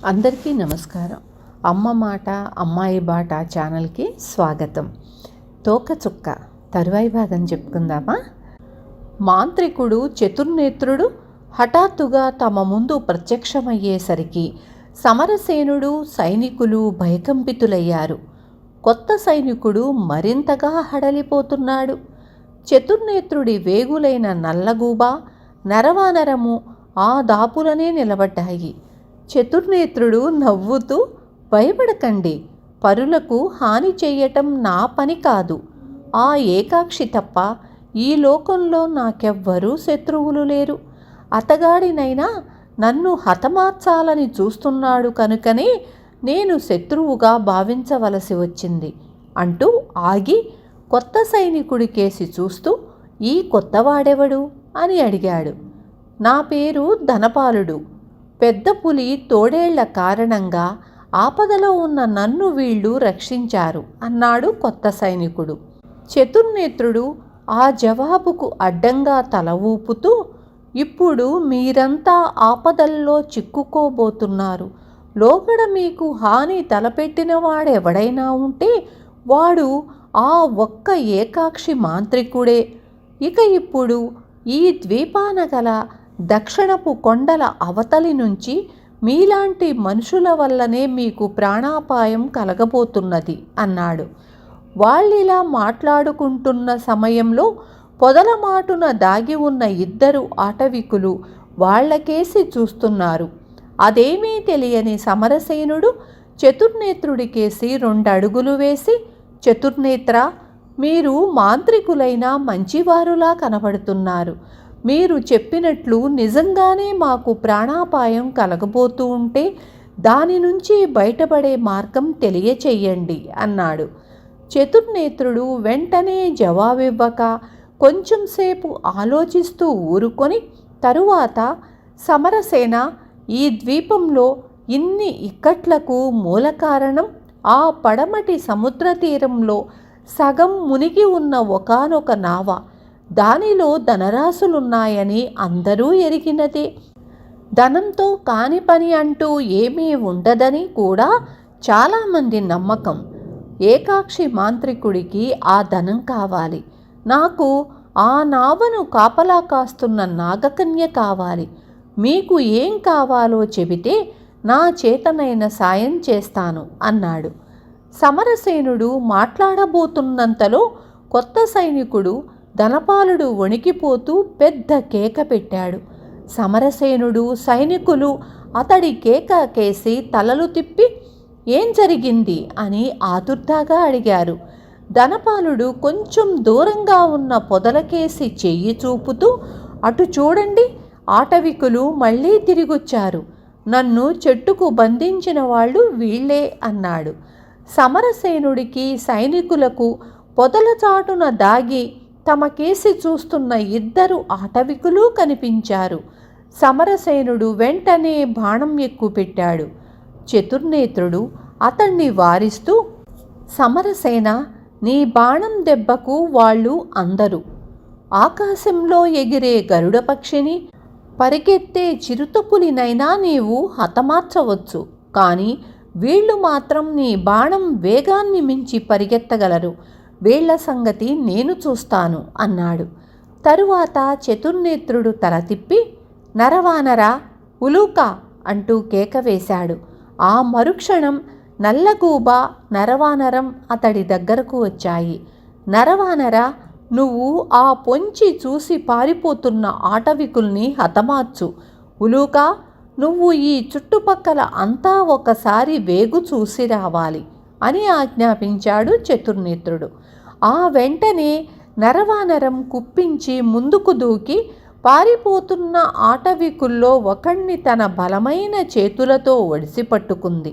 అందరికీ నమస్కారం. అమ్మ మాట అమ్మాయి బాట ఛానల్కి స్వాగతం. తోకచుక్క తరువాయి భాగం చెప్పుకుందామా? మాంత్రికుడు చతుర్నేత్రుడు హఠాత్తుగా తమ ముందు ప్రత్యక్షమయ్యేసరికి సమరసేనుడు సైనికులు భయకంపితులయ్యారు. కొత్త సైనికుడు మరింతగా హడలిపోతున్నాడు. చతుర్నేత్రుడి వేగులైన నల్లగూబ, నరవానరము ఆ దాపులనే నిలబడ్డాయి. చతుర్నేత్రుడు నవ్వుతూ, భయపడకండి, పరులకు హాని చెయ్యటం నా పని కాదు. ఆ ఏకాక్షి తప్ప ఈ లోకంలో నాకెవ్వరూ శత్రువులు లేరు. అతగాడినైనా నన్ను హతమార్చాలని చూస్తున్నాడు కనుకనే నేను శత్రువుగా భావించవలసి వచ్చింది అంటూ ఆగి కొత్త సైనికుడి కేసి చూస్తూ, ఈ కొత్తవాడెవడు అని అడిగాడు. నా పేరు ధనపాలుడు. పెద్ద పులి తోడేళ్ల కారణంగా ఆపదలో ఉన్న నన్ను వీళ్ళు రక్షించారు అన్నాడు కొత్త సైనికుడు. చతుర్నేత్రుడు ఆ జవాబుకు అడ్డంగా తల ఊపుతూ, ఇప్పుడు మీరంతా ఆపదల్లో చిక్కుకోబోతున్నారు. లోగడ మీకు హాని తలపెట్టిన వాడెవడైనా ఉంటే వాడు ఆ ఒక్క ఏకాక్షి మాంత్రికుడే. ఇక ఇప్పుడు ఈ ద్వీపాన గల దక్షిణపు కొండల అవతలి నుంచి మీలాంటి మనుషుల వల్లనే మీకు ప్రాణాపాయం కలగబోతున్నది అన్నాడు. వాళ్ళిలా మాట్లాడుకుంటున్న సమయంలో పొదలమాటున దాగి ఉన్న ఇద్దరు ఆటవికులు వాళ్లకేసి చూస్తున్నారు. అదేమీ తెలియని సమరసేనుడు చతుర్నేత్రుడికేసి 2 అడుగులు వేసి, చతుర్నేత్ర, మీరు మాంత్రికులైన మంచివారులా కనబడుతున్నారు. మీరు చెప్పినట్లు నిజంగానే మాకు ప్రాణాపాయం కలగబోతూ ఉంటే దాని నుంచి బయటపడే మార్గం తెలియచెయ్యండి అన్నాడు. చతుర్నేత్రుడు వెంటనే జవాబివ్వక కొంచెంసేపు ఆలోచిస్తూ ఊరుకొని తరువాత, సమరసేన, ఈ ద్వీపంలో ఇన్ని ఇక్కట్లకు మూల కారణం ఆ పడమటి సముద్ర తీరంలో సగం మునిగి ఉన్న ఒకానొక నావ. దానిలో ధనరాశులున్నాయని అందరూ ఎరిగినదే. ధనంతో కాని పని అంటూ ఏమీ ఉండదని కూడా చాలామంది నమ్మకం. ఏకాక్షి మాంత్రికుడికి ఆ ధనం కావాలి. నాకు ఆ నావను కాపలా కాస్తున్న నాగకన్య కావాలి. మీకు ఏం కావాలో చెబితే నా చేతనైన సాయం చేస్తాను అన్నాడు. సమరసేనుడు మాట్లాడబోతున్నంతలో కొత్త సైనికుడు ధనపాలుడు వణికిపోతూ పెద్ద కేక పెట్టాడు. సమరసేనుడు సైనికులు అతడి కేక కేసి తలలు తిప్పి, ఏం జరిగింది అని ఆతుర్దాగా అడిగారు. ధనపాలుడు కొంచెం దూరంగా ఉన్న పొదలకేసి చెయ్యి చూపుతూ, అటు చూడండి, ఆటవికులు మళ్ళీ తిరిగొచ్చారు. నన్ను చెట్టుకు బంధించిన వాళ్ళు వీళ్లే అన్నాడు. సమరసేనుడికి సైనికులకు పొదల చాటున దాగి తమ కేసి చూస్తున్న ఇద్దరు ఆటవికులు కనిపించారు. సమరసేనుడు వెంటనే బాణం ఎక్కుపెట్టాడు. చతుర్నేత్రుడు అతన్ని వారిస్తూ, సమరసేన, నీ బాణం దెబ్బకు వాళ్ళు అందరూ ఆకాశంలో ఎగిరే గరుడ పక్షిని, పరిగెత్తే చిరుతపులినైనా నీవు హతమార్చవచ్చు. కానీ వీళ్ళు మాత్రం నీ బాణం వేగాన్ని మించి పరిగెత్తగలరు. వీళ్ల సంగతి నేను చూస్తాను అన్నాడు. తరువాత చతుర్నేత్రుడు తల తిప్పి, నరవానరా, ఉలూకా అంటూ కేక వేశాడు. ఆ మరుక్షణం నల్లగూబ, నరవానరం అతడి దగ్గరకు వచ్చాయి. నరవానర, నువ్వు ఆ పొంచి చూసి పారిపోతున్న ఆటవికుల్ని హతమార్చు. ఉలూకా, నువ్వు ఈ చుట్టుపక్కల అంతా ఒకసారి వేగు చూసి రావాలి అని ఆజ్ఞాపించాడు చతుర్నేత్రుడు. ఆ వెంటనే నరవానరం కుప్పించి ముందుకు దూకి పారిపోతున్న ఆటవికుల్లో ఒకణ్ణి తన బలమైన చేతులతో ఒడిసి పట్టుకుంది.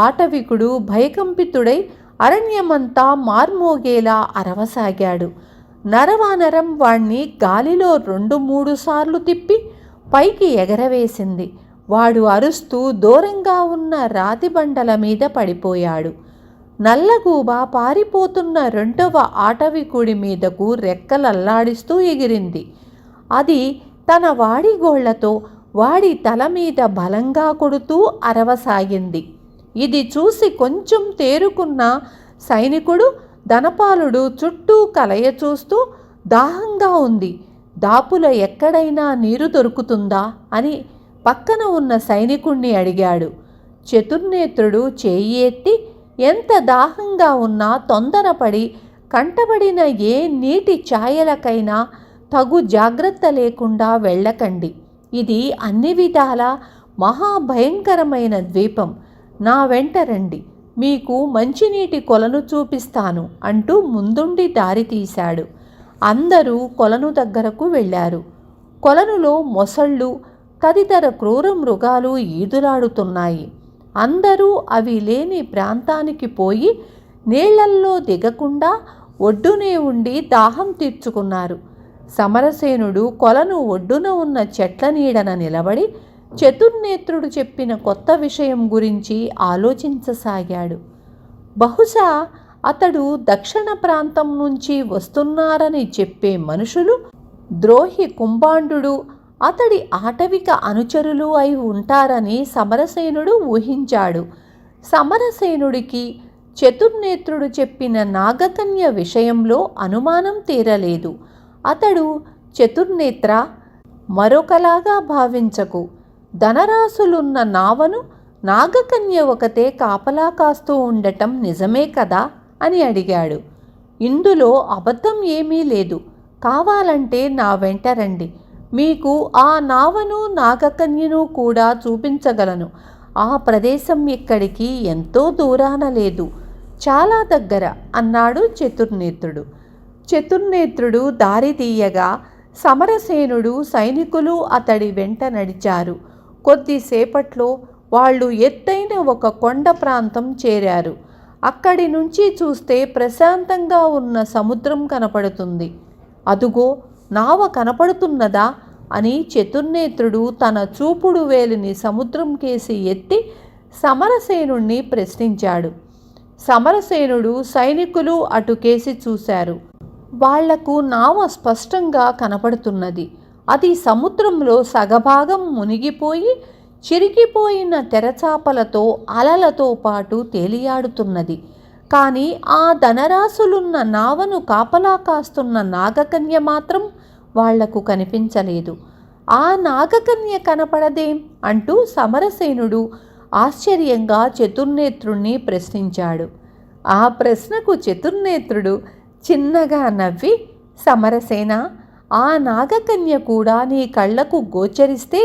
ఆటవికుడు భయకంపితుడై అరణ్యమంతా మార్మోగేలా అరవసాగాడు. నరవానరం వాణ్ణి గాలిలో 2-3 సార్లు తిప్పి పైకి ఎగరవేసింది. వాడు అరుస్తూ దూరంగా ఉన్న రాతి బండల మీద పడిపోయాడు. నల్లగూబ పారిపోతున్న 2వ ఆటవికుడి మీదకు రెక్కలల్లాడిస్తూ ఎగిరింది. అది తన వాడిగోళ్లతో వాడి తల మీద బలంగా కొడుతూ అరవసాగింది. ఇది చూసి కొంచెం తేరుకున్న సైనికుడు ధనపాలుడు చుట్టూ కలయ చూస్తూ, దాహంగా ఉంది, దాపులో ఎక్కడైనా నీరు దొరుకుతుందా అని పక్కన ఉన్న సైనికుణ్ణి అడిగాడు. చతుర్నేత్రుడు చేయి ఎత్తి, ఎంత దాహంగా ఉన్నా తొందరపడి కంటబడిన ఏ నీటి ఛాయలకైనా తగు జాగ్రత్త లేకుండా వెళ్ళకండి. ఇది అన్ని విధాల మహాభయంకరమైన ద్వీపం. నా వెంట రండి, మీకు మంచినీటి కొలను చూపిస్తాను అంటూ ముందుండి దారి తీశాడు. అందరూ కొలను దగ్గరకు వెళ్ళారు. కొలనులో మొసళ్ళు తదితర క్రూర మృగాలు ఈదులాడుతున్నాయి. అందరూ అవి లేని ప్రాంతానికి పోయి నీళ్లల్లో దిగకుండా ఒడ్డునే ఉండి దాహం తీర్చుకున్నారు. సమరసేనుడు కొలను ఒడ్డున ఉన్న చెట్ల నీడన నిలబడి చతుర్నేత్రుడు చెప్పిన కొత్త విషయం గురించి ఆలోచించసాగాడు. బహుశా అతడు దక్షిణ ప్రాంతం నుంచి వస్తున్నారని చెప్పే మనుషులు ద్రోహి కుంభాండు అతడి ఆటవిక అనుచరులు అయి ఉంటారని సమరసేనుడు ఊహించాడు. సమరసేనుడికి చతుర్నేత్రుడు చెప్పిన నాగకన్య విషయంలో అనుమానం తీరలేదు. అతడు, చతుర్నేత్ర, మరొకలాగా భావించకు. ధనరాశులున్న నావను నాగకన్య ఒకతే కాపలా కాస్తూ ఉండటం నిజమే కదా అని అడిగాడు. ఇందులో అబద్ధం ఏమీ లేదు. కావాలంటే నా వెంట రండి, మీకు ఆ నావను నాగకన్యను కూడా చూపించగలను. ఆ ప్రదేశం ఇక్కడికి ఎంతో దూరాన లేదు, చాలా దగ్గర అన్నాడు చతుర్నేత్రుడు. చతుర్నేత్రుడు దారి తీయగా సమరసేనుడు సైనికులు అతడి వెంట నడిచారు. కొద్దిసేపట్లో వాళ్ళు ఎత్తైన ఒక కొండ ప్రాంతం చేరారు. అక్కడి నుంచి చూస్తే ప్రశాంతంగా ఉన్న సముద్రం కనపడుతుంది. అదుగో నావ కనపడుతున్నదా అని చతుర్నేత్రుడు తన చూపుడు వేలిని సముద్రం కేసి ఎత్తి సమరసేనుణ్ణి ప్రశ్నించాడు. సమరసేనుడు, సైనికులు అటుకేసి చూశారు. వాళ్లకు నావ స్పష్టంగా కనపడుతున్నది. అది సముద్రంలో సగభాగం మునిగిపోయి చిరిగిపోయిన తెరచాపలతో అలలతో పాటు తేలియాడుతున్నది. కానీ ఆ ధనరాశులున్న నావను కాపలా కాస్తున్న నాగకన్య మాత్రం వాళ్లకు కనిపించలేదు. ఆ నాగకన్య కనపడదేం అంటూ సమరసేనుడు ఆశ్చర్యంగా చతుర్నేత్రుణ్ణి ప్రశ్నించాడు. ఆ ప్రశ్నకు చతుర్నేత్రుడు చిన్నగా నవ్వి, సమరసేన, ఆ నాగకన్య కూడా నీ కళ్లకు గోచరిస్తే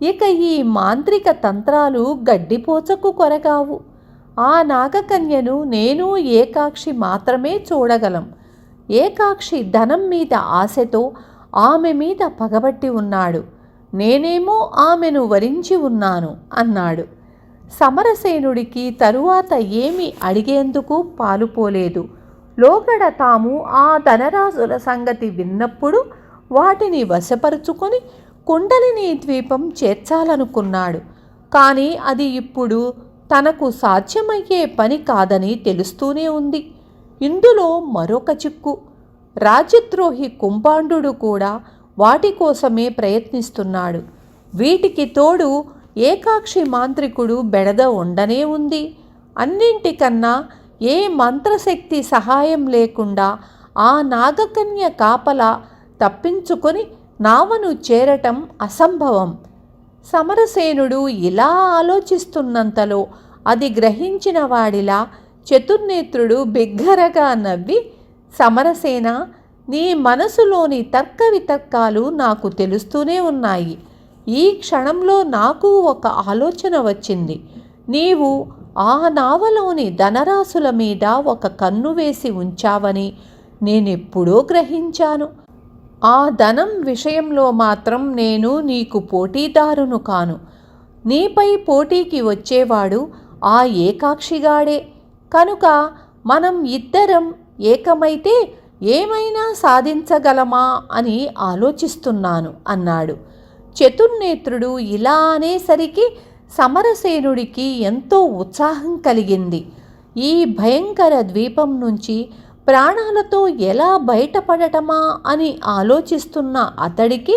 ఇక ఈ మాంత్రిక తంత్రాలు గడ్డిపోచకు కొరగావు. ఆ నాగకన్యను నేను, ఏకాక్షి మాత్రమే చూడగలం. ఏకాక్షి ధనం మీద ఆశతో ఆమె మీద పగబట్టి ఉన్నాడు. నేనేమో ఆమెను వరించి ఉన్నాను అన్నాడు. సమరసేనుడికి తరువాత ఏమి అడిగేందుకు పాలుపోలేదు. లోగడ తాము ఆ ధనరాజుల సంగతి విన్నప్పుడు వాటిని వశపరుచుకొని కుండలిని ద్వీపం చేర్చాలనుకున్నాడు. కానీ అది ఇప్పుడు తనకు సాధ్యమయ్యే పని కాదని తెలుస్తూనే ఉంది. ఇందులో మరొక చిక్కు, రాజద్రోహి కుంభాండు కూడా వాటి కోసమే ప్రయత్నిస్తున్నాడు. వీటికి తోడు ఏకాక్షి మాంత్రికుడు బెడద ఉండనే ఉంది. అన్నింటికన్నా ఏ మంత్రశక్తి సహాయం లేకుండా ఆ నాగకన్య కాపలా తప్పించుకొని నావను చేరటం అసంభవం. సమరసేనుడు ఇలా ఆలోచిస్తున్నంతలో అది గ్రహించిన వాడిలా చతుర్నేత్రుడు బిగ్గరగా నవ్వి, సమరసేన, నీ మనసులోని తర్క వితర్కాలు నాకు తెలుస్తూనే ఉన్నాయి. ఈ క్షణంలో నాకు ఒక ఆలోచన వచ్చింది. నీవు ఆ నావలోని ధనరాశుల మీద ఒక కన్ను వేసి ఉంచావని నేనెప్పుడో గ్రహించాను. ఆ ధనం విషయంలో మాత్రం నేను నీకు పోటీదారును కాను. నీపై పోటీకి వచ్చేవాడు ఆ ఏకాక్షిగాడే. కనుక మనం ఇద్దరం ఏకమైతే ఏమైనా సాధించగలమా అని ఆలోచిస్తున్నాను అన్నాడు. చతుర్నేత్రుడు ఇలా అనేసరికి సమరసేనుడికి ఎంతో ఉత్సాహం కలిగింది. ఈ భయంకర ద్వీపం నుంచి ప్రాణాలతో ఎలా బయటపడటమా అని ఆలోచిస్తున్న అతడికి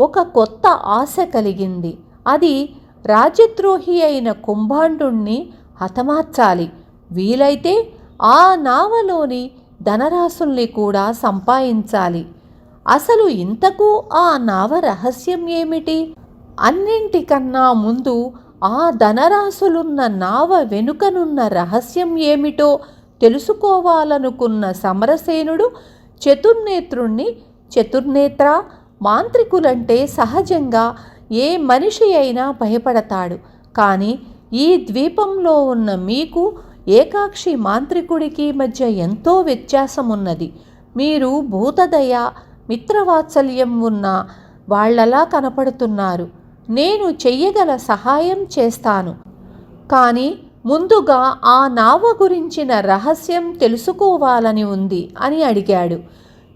ఒక కొత్త ఆశ కలిగింది. అది రాజద్రోహి అయిన కుంభాండుణ్ణి హతమార్చాలి. వీలైతే ఆ నావలోని ధనరాశుల్ని కూడా సంపాదించాలి. అసలు ఇంతకు ఆ నావ రహస్యం ఏమిటి? అన్నింటికన్నా ముందు ఆ ధనరాశులున్న నావ వెనుకనున్న రహస్యం ఏమిటో తెలుసుకోవాలనుకున్న సమరసేనుడు చతుర్నేత్రుణ్ణి, చతుర్నేత్ర, మాంత్రికులంటే సహజంగా ఏ మనిషి అయినా భయపడతాడు. కానీ ఈ ద్వీపంలో ఉన్న మీకు ఏకాక్షి మాంత్రికుడికి మధ్య ఎంతో వ్యత్యాసం ఉన్నది. మీరు భూతదయ, మిత్రవాత్సల్యం ఉన్న వాళ్ళలా కనపడుతున్నారు. నేను చెయ్యగల సహాయం చేస్తాను. కానీ ముందుగా ఆ నావ గురించిన రహస్యం తెలుసుకోవాలని ఉంది అని అడిగాడు.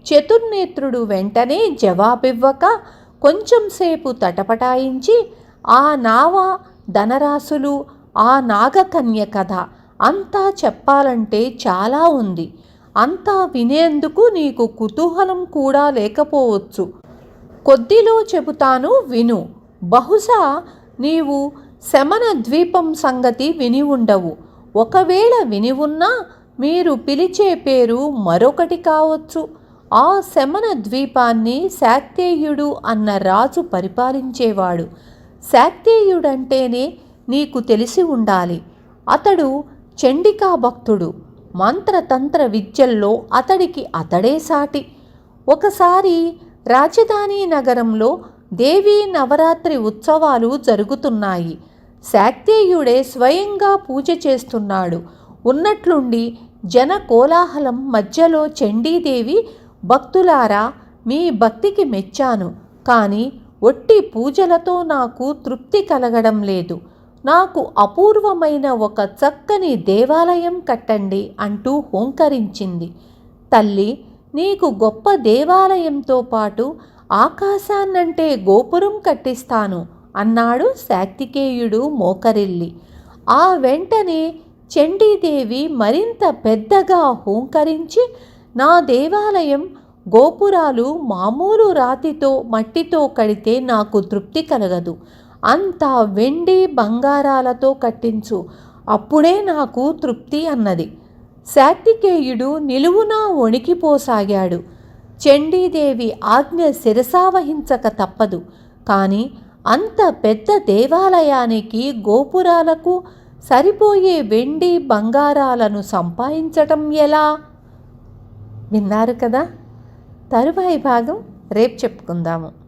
చతుర్నేత్రుడు వెంటనే జవాబివ్వక కొంచెంసేపు తటపటాయించి, ఆ నావ, ధనరాశులు, ఆ నాగకన్య కథ అంతా చెప్పాలంటే చాలా ఉంది. అంతా వినేందుకు నీకు కుతూహలం కూడా లేకపోవచ్చు. కొద్దిలో చెబుతాను, విను. బహుశా నీవు శమన ద్వీపం సంగతి విని ఉండవు. ఒకవేళ విని ఉన్నా మీరు పిలిచే పేరు మరొకటి కావచ్చు. ఆ శమన ద్వీపాన్ని శాక్తేయుడు అన్న రాజు పరిపాలించేవాడు. శాక్తేయుడంటేనే నీకు తెలిసి ఉండాలి. అతడు చండికా భక్తుడు. మంత్రతంత్ర విద్యల్లో అతడే సాటి. ఒకసారి రాజధాని నగరంలో దేవీ నవరాత్రి ఉత్సవాలు జరుగుతున్నాయి. శాక్తేయుడే స్వయంగా పూజ చేస్తున్నాడు. ఉన్నట్లుండి జన కోలాహలం మధ్యలో చండీదేవి, భక్తులారా, మీ భక్తికి మెచ్చాను. కానీ ఒట్టి పూజలతో నాకు తృప్తి కలగడం లేదు. నాకు అపూర్వమైన ఒక చక్కని దేవాలయం కట్టండి అంటూ హోంకరించింది. తల్లి, నీకు గొప్ప దేవాలయంతో పాటు ఆకాశాన్నంటే గోపురం కట్టిస్తాను అన్నాడు శాక్తికేయుడు మోకరిల్లి. ఆ వెంటనే చండీదేవి మరింత పెద్దగా హూంకరించి, నా దేవాలయం గోపురాలు మామూలు రాతితో మట్టితో కడితే నాకు తృప్తి కలగదు. అంతా వెండి బంగారాలతో కట్టించు, అప్పుడే నాకు తృప్తి అన్నది. శాక్తికేయుడు నిలువునా వణికిపోసాగాడు. చండీదేవి ఆజ్ఞ శిరసావహించక తప్పదు. కానీ అంత పెద్ద దేవాలయానికి, గోపురాలకు సరిపోయే వెండి బంగారాలను సంపాదించటం ఎలా? విన్నారు కదా. తరువాయి భాగం రేపు చెప్పుకుందాము.